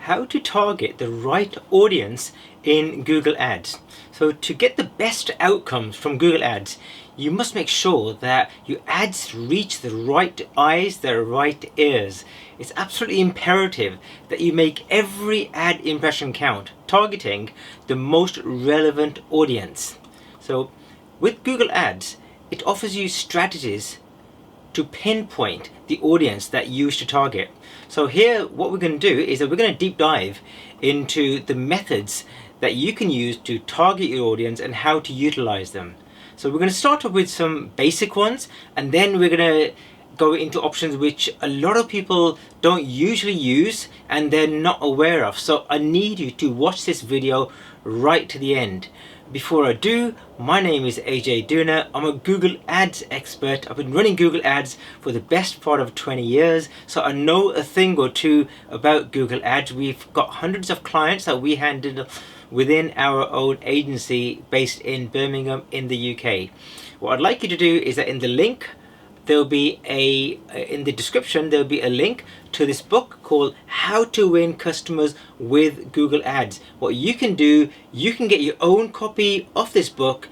how to target the right audience in Google Ads. So to get the best outcomes from Google Ads, you must make sure that your ads reach the right eyes, the right ears. It's absolutely imperative that you make every ad impression count, targeting the most relevant audience. So with Google Ads, it offers you strategies to pinpoint the audience that you wish to target. So here what we're going to do is that we're going to deep dive into the methods that you can use to target your audience and how to utilize them. So we're going to start off with some basic ones, and then we're going to go into options which a lot of people don't usually use and they're not aware of. So I need you to watch this video right to the end. Before I do, my name is Ajay Dhunna. I'm a Google Ads expert. I've been running Google Ads for the best part of 20 years, so I know a thing or two about Google Ads. We've got hundreds of clients that we handle within our own agency based in Birmingham in the UK. What I'd like you to do is that in the link, there'll be in the description, there'll be a link to this book called How to Win Customers with Google Ads. What you can do, you can get your own copy of this book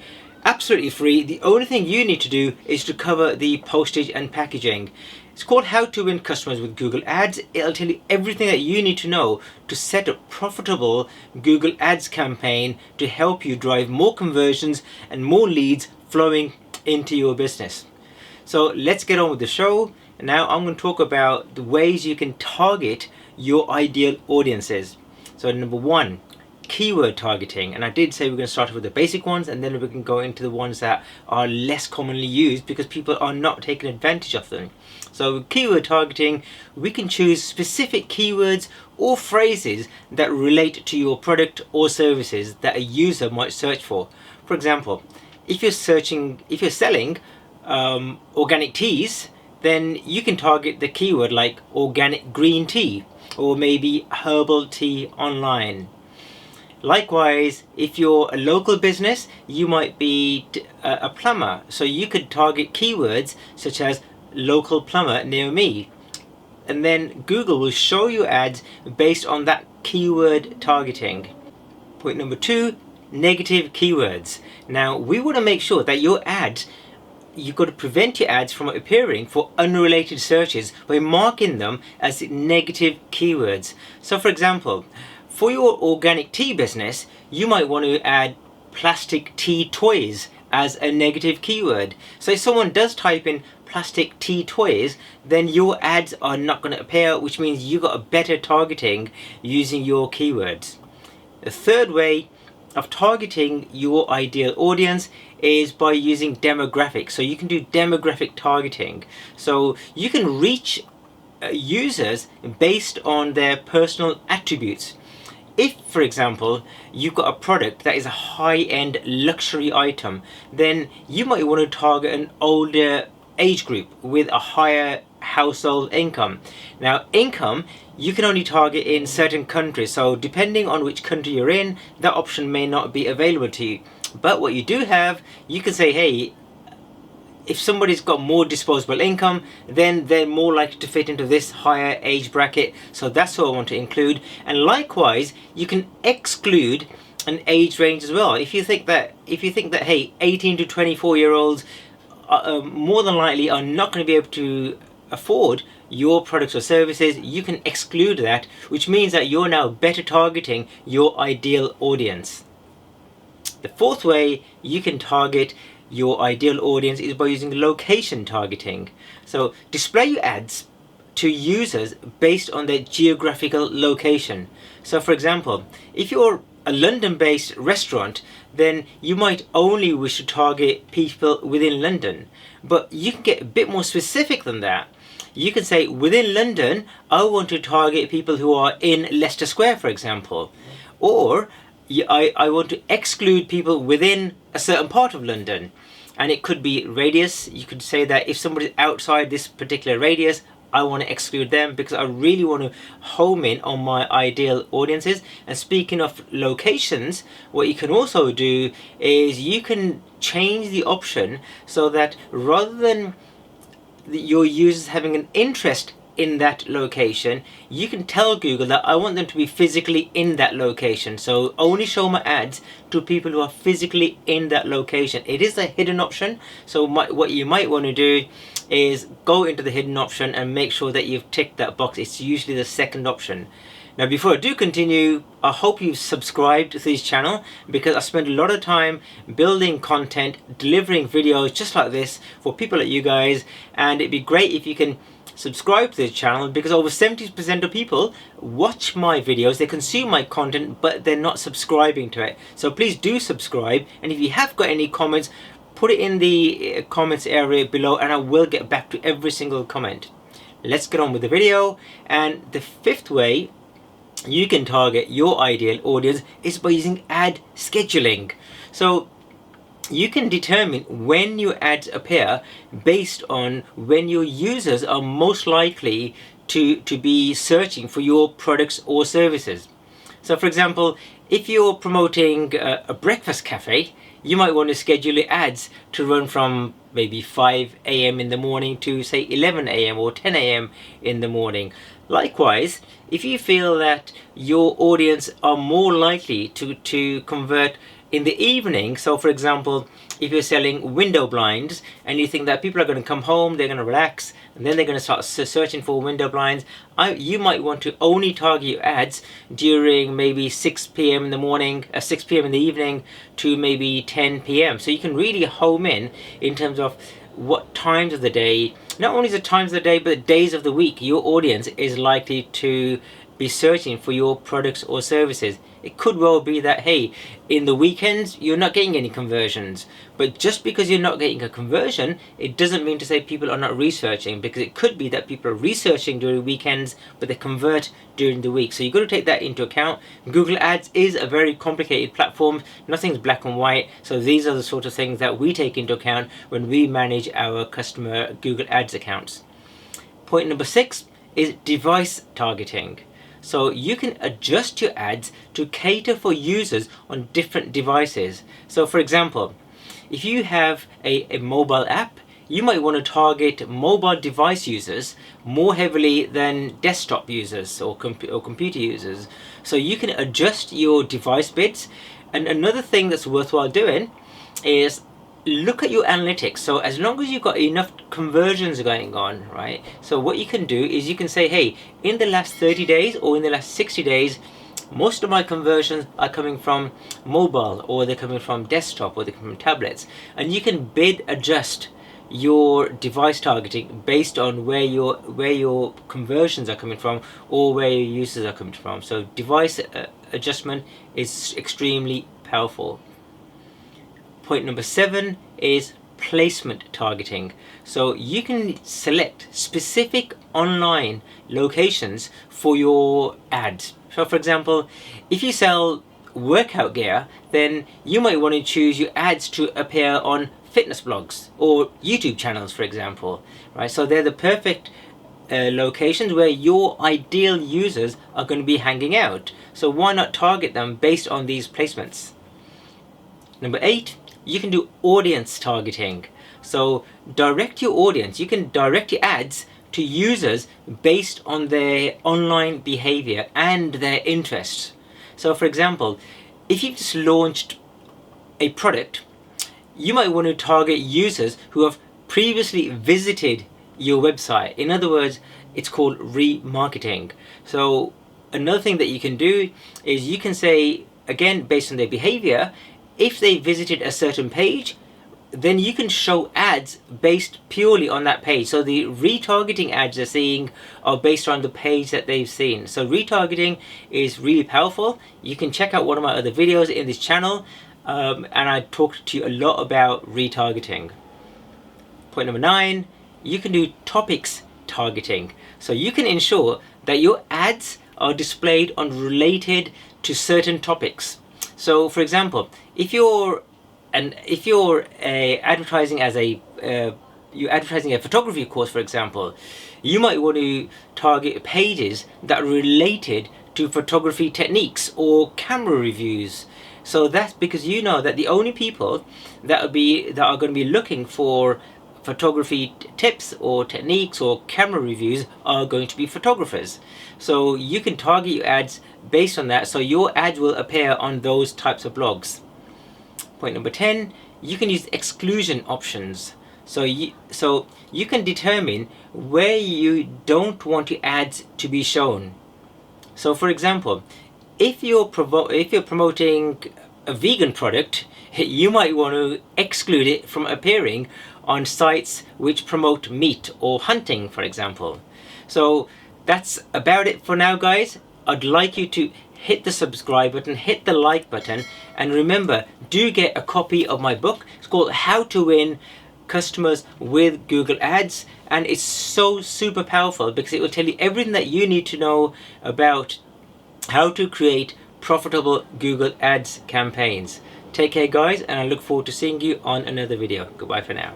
absolutely free. The only thing you need to do is to cover the postage and packaging. It's called How to Win Customers with Google Ads. It'll tell you everything that you need to know to set a profitable Google Ads campaign to help you drive more conversions and more leads flowing into your business. So let's get on with the show. Now I'm going to talk about the ways you can target your ideal audiences. So number one, keyword targeting. And I did say we're going to start with the basic ones, and then we can go into the ones that are less commonly used because people are not taking advantage of them. So keyword targeting, we can choose specific keywords or phrases that relate to your product or services that a user might search for. For example, if you're selling organic teas, then you can target the keyword like organic green tea or maybe herbal tea online. Likewise, if you're a local business, you might be a plumber, so you could target keywords such as local plumber near me, and then Google will show you ads based on that keyword targeting. Point number two, negative keywords. Now we want to make sure that your ads, you've got to prevent your ads from appearing for unrelated searches by marking them as negative keywords. So for example, for your organic tea business, you might want to add plastic tea toys as a negative keyword. So if someone does type in plastic tea toys, then your ads are not going to appear, which means you got a better targeting using your keywords. The third way of targeting your ideal audience is by using demographics. So you can do demographic targeting. So you can reach users based on their personal attributes. If, for example, you've got a product that is a high-end luxury item, then you might want to target an older age group with a higher household income. Now, income you can only target in certain countries, so depending on which country you're in, that option may not be available to you. But what you do have, you can say, hey, if somebody's got more disposable income, then they're more likely to fit into this higher age bracket, so that's what I want to include. And likewise, you can exclude an age range as well. If you think that hey, 18 to 24 year olds more than likely are not going to be able to afford your products or services, you can exclude that, which means that you're now better targeting your ideal audience. The fourth way you can target your ideal audience is by using location targeting. So display your ads to users based on their geographical location. So for example, if you're a London-based restaurant, then you might only wish to target people within London, but you can get a bit more specific than that. You can say, within London, I want to target people who are in Leicester Square, for example, or I want to exclude people within a certain part of London. And it could be radius. You could say that if somebody's outside this particular radius, I want to exclude them because I really want to home in on my ideal audiences. And speaking of locations, what you can also do is you can change the option so that rather than your users having an interest in that location, you can tell Google that I want them to be physically in that location. So only show my ads to people who are physically in that location. It is a hidden option, so what you might want to do is go into the hidden option and make sure that you've ticked that box. It's usually the second option. Now, before I do continue, I hope you've subscribed to this channel, because I spend a lot of time building content, delivering videos just like this for people like you guys, and it'd be great if you can subscribe to this channel, because over 70% of people watch my videos, they consume my content, but they're not subscribing to it. So please do subscribe, and if you have got any comments, put it in the comments area below and I will get back to every single comment. Let's get on with the video. And the fifth way you can target your ideal audience is by using ad scheduling. So you can determine when your ads appear based on when your users are most likely to be searching for your products or services. So for example, if you're promoting a breakfast cafe, you might want to schedule your ads to run from maybe 5 a.m. in the morning to say 11 a.m. or 10 a.m. in the morning. Likewise, if you feel that your audience are more likely to convert in the evening, so for example, if you're selling window blinds and you think that people are going to come home, they're going to relax, and then they're going to start searching for window blinds, you might want to only target your ads during maybe 6 p.m. in the morning, 6 p.m. in the evening to maybe 10 p.m. So you can really home in terms of what times of the day, not only the times of the day, but the days of the week your audience is likely to be searching for your products or services. It could well be that, hey, in the weekends you're not getting any conversions, but just because you're not getting a conversion, it doesn't mean to say people are not researching, because it could be that people are researching during weekends but they convert during the week. So you've got to take that into account. Google Ads is a very complicated platform, nothing's black and white, so these are the sort of things that we take into account when we manage our customer Google Ads accounts. Point number 6 is device targeting. So you can adjust your ads to cater for users on different devices. So for example, if you have a mobile app, you might want to target mobile device users more heavily than desktop users or computer users. So you can adjust your device bids. And another thing that's worthwhile doing is look at your analytics. So as long as you've got enough conversions going on, right? So what you can do is you can say, hey, in the last 30 days or in the last 60 days, most of my conversions are coming from mobile, or they're coming from desktop, or they're coming from tablets. And you can bid adjust your device targeting based on where your conversions are coming from or where your users are coming from. So device adjustment is extremely powerful. Point number 7 is placement targeting. So you can select specific online locations for your ads. So for example, if you sell workout gear, then you might want to choose your ads to appear on fitness blogs or YouTube channels, for example, right? So they're the perfect locations where your ideal users are going to be hanging out. So why not target them based on these placements? Number 8, you can do audience targeting. So direct your audience. You can direct your ads to users based on their online behavior and their interests. So for example, if you've just launched a product, you might want to target users who have previously visited your website. In other words, it's called remarketing. So another thing that you can do is you can say, again, based on their behavior, if they visited a certain page, then you can show ads based purely on that page. So the retargeting ads they're seeing are based on the page that they've seen. So retargeting is really powerful. You can check out one of my other videos in this channel, and I talked to you a lot about retargeting. Point number 9, you can do topics targeting. So you can ensure that your ads are displayed on related to certain topics. So for example, if you're advertising as you're advertising a photography course, for example, you might want to target pages that are related to photography techniques or camera reviews. So that's because you know that the only people that are going to be looking for photography tips or techniques or camera reviews are going to be photographers. So you can target your ads based on that, so your ads will appear on those types of blogs. Point number 10, you can use exclusion options. So you can determine where you don't want your ads to be shown. So for example, if you're promoting a vegan product, you might want to exclude it from appearing on sites which promote meat or hunting, for example. So that's about it for now, guys. I'd like you to hit the subscribe button, hit the like button, and remember, do get a copy of my book. It's called How to Win Customers with Google Ads, and it's so super powerful because it will tell you everything that you need to know about how to create profitable Google Ads campaigns. Take care, guys, and I look forward to seeing you on another video. Goodbye for now.